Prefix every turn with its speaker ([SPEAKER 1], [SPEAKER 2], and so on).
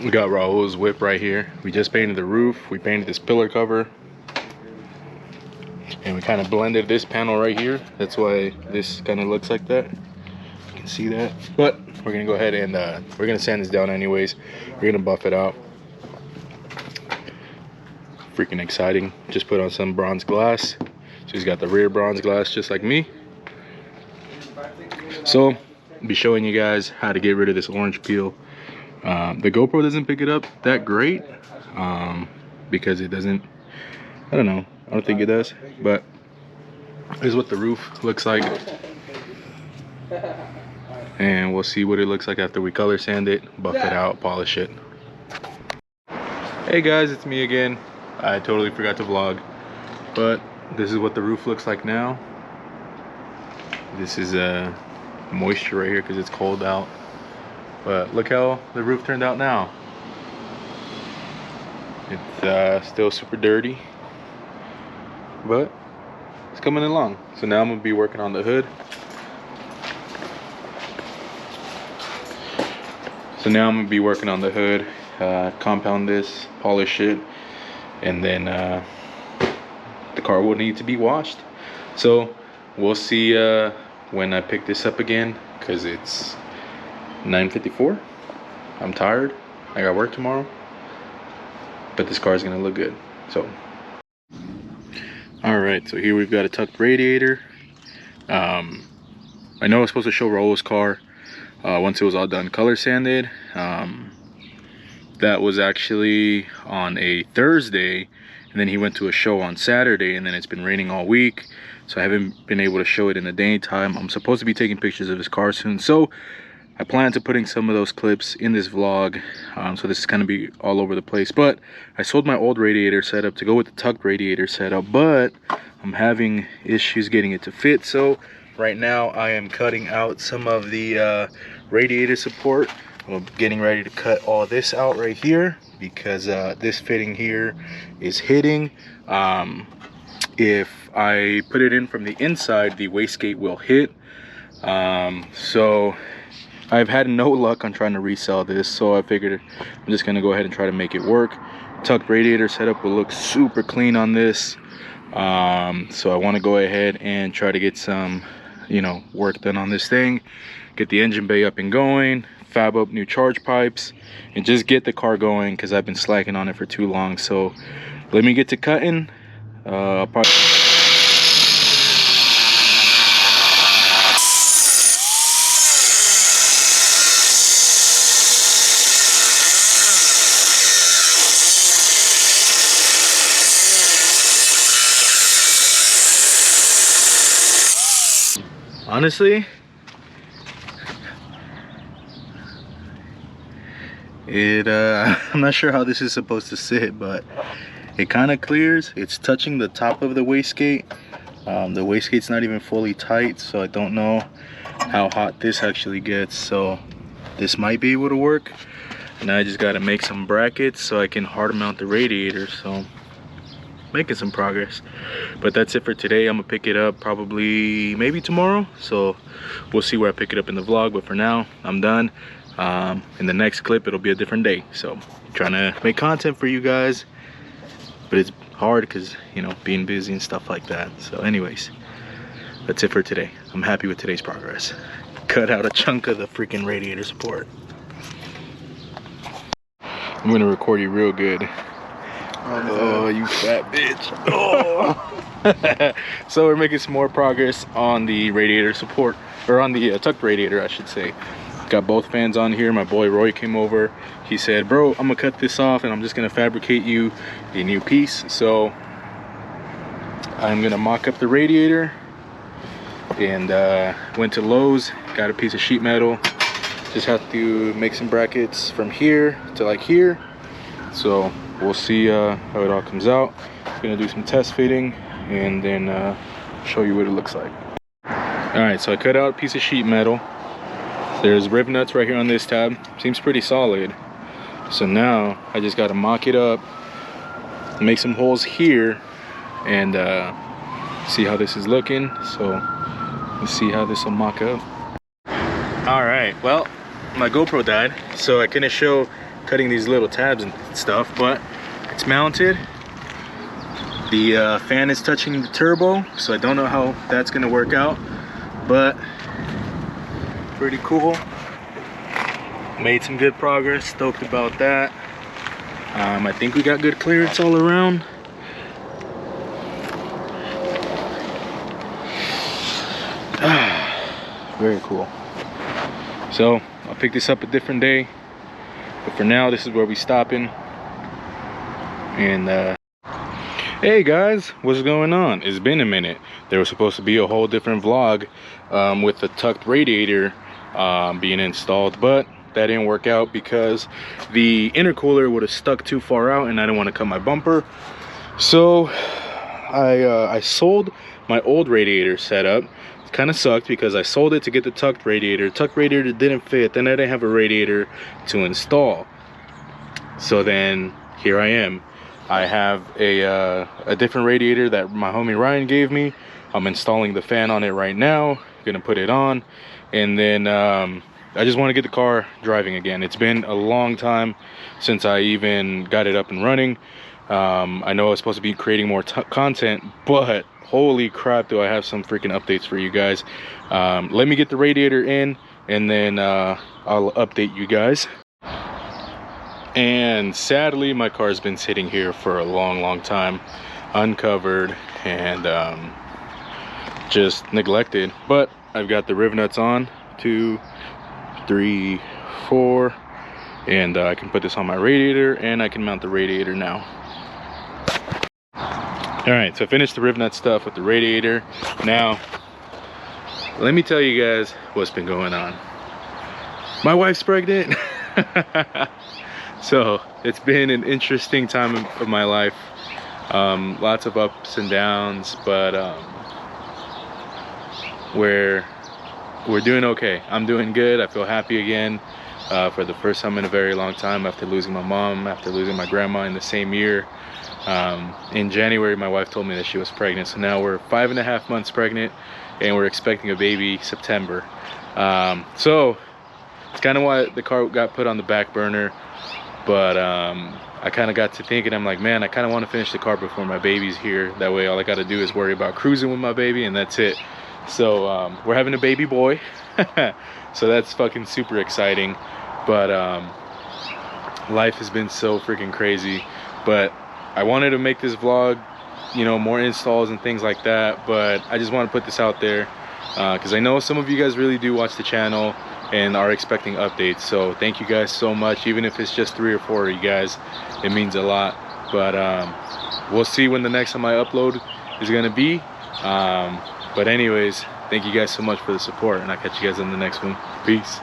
[SPEAKER 1] We got Raul's whip right here. We just painted the roof. We painted this pillar cover. And we kind of blended this panel right here. That's why this kind of looks like that. You can see that. But we're gonna go ahead and we're gonna sand this down anyways. We're gonna buff it out. Freaking exciting. Just put on some bronze glass. So he's got the rear bronze glass just like me. So I'll be showing you guys how to get rid of this orange peel. The GoPro doesn't pick it up that great because it doesn't, I don't know, I don't think it does, but this is what the roof looks like, and we'll see what it looks like after we color sand it, buff it out, polish it. Hey guys, it's me again. I totally forgot to vlog, but this is what the roof looks like now. This is moisture right here because it's cold out, but look how the roof turned out now. It's still super dirty, but it's coming along. So now I'm gonna be working on the hood. Compound this, polish it, and then the car will need to be washed. So we'll see when I pick this up again, because it's 9:54. I'm tired. I got work tomorrow, but this car is gonna look good. So all right, so here we've got a tucked radiator. I know I was supposed to show Raul's car once it was all done color sanded. That was actually on a Thursday, and then he went to a show on Saturday, and then it's been raining all week, so I haven't been able to show it in the daytime. I'm supposed to be taking pictures of his car soon, so I plan to putting some of those clips in this vlog. So this is gonna be all over the place, but I sold my old radiator setup to go with the tucked radiator setup, but I'm having issues getting it to fit. So right now I am cutting out some of the radiator support. I'm getting ready to cut all this out right here because this fitting here is hitting. If I put it in from the inside, the wastegate will hit. So I've had no luck on trying to resell this, so I figured I'm just gonna go ahead and try to make it work. Tucked radiator setup will look super clean on this. So I want to go ahead and try to get some, you know, work done on this thing, get the engine bay up and going, fab up new charge pipes, and just get the car going because I've been slacking on it for too long. So let me get to cutting. I'll probably honestly, I'm not sure how this is supposed to sit, but it kind of clears. It's touching the top of the wastegate. The wastegate's not even fully tight, so I don't know how hot this actually gets. So this might be able to work. And I just got to make some brackets so I can hard mount the radiator. So making some progress, but that's it for today. I'm gonna pick it up probably maybe tomorrow, so we'll see where I pick it up in the vlog, but for now I'm done. In the next clip it'll be a different day, so trying to make content for you guys, but it's hard because, you know, being busy and stuff like that. So anyways, that's it for today. I'm happy with today's progress. Cut out a chunk of the freaking radiator support. I'm gonna record you real good. Oh, you fat bitch. Oh. So we're making some more progress on the radiator support, or on the tucked radiator I should say. Got both fans on here. My boy Roy came over. He said, bro, I'm gonna cut this off and I'm just gonna fabricate you a new piece. So I'm gonna mock up the radiator, and went to Lowe's, got a piece of sheet metal. Just have to make some brackets from here to like here. So we'll see how it all comes out. I'm gonna do some test fitting and then show you what it looks like. All right, so I cut out a piece of sheet metal. There's rib nuts right here on this tab. Seems pretty solid. So now I just gotta mock it up, make some holes here, and see how this is looking. So let's see how this will mock up. All right, well, my GoPro died, so I couldn't show cutting these little tabs and stuff, but it's mounted. The fan is touching the turbo, so I don't know how that's gonna work out, but pretty cool. Made some good progress, stoked about that. I think we got good clearance all around. Very cool. So I'll pick this up a different day, but for now this is where we stopping. And hey guys, what's going on? It's been a minute. There was supposed to be a whole different vlog with the tucked radiator being installed, but that didn't work out because the intercooler would have stuck too far out and I didn't want to cut my bumper. So I sold my old radiator setup. It kind of sucked because I sold it to get the tucked radiator. Tucked radiator didn't fit, then I didn't have a radiator to install. So then here I am. I have a different radiator that my homie Ryan gave me. I'm installing the fan on it right now. Gonna put it on, and then I just want to get the car driving again. It's been a long time since I even got it up and running. I know I was supposed to be creating more content, but holy crap, do I have some freaking updates for you guys. Let me get the radiator in, and then I'll update you guys. And sadly, my car's been sitting here for a long time, uncovered and just neglected. But I've got the riv nuts on, 2, 3, 4, and I can put this on my radiator, and I can mount the radiator now. All right, so I finished the riv nut stuff with the radiator. Now let me tell you guys what's been going on. My wife's pregnant. So it's been an interesting time of my life. Lots of ups and downs, but we're doing okay. I'm doing good. I feel happy again for the first time in a very long time, after losing my mom, after losing my grandma in the same year. In January, my wife told me that she was pregnant, so now we're 5.5 months pregnant, and we're expecting a baby September. So it's kind of why the car got put on the back burner. But I kind of got to thinking, I'm like, man, I kind of want to finish the car before my baby's here. That way all I got to do is worry about cruising with my baby, and that's it. So we're having a baby boy. So that's fucking super exciting. But life has been so freaking crazy. But I wanted to make this vlog, you know, more installs and things like that. But I just want to put this out there because I know some of you guys really do watch the channel and are expecting updates. So thank you guys so much. Even if it's just 3 or 4 of you guys, it means a lot. But we'll see when the next time I upload is gonna be. But anyways, thank you guys so much for the support, and I'll catch you guys in the next one. Peace.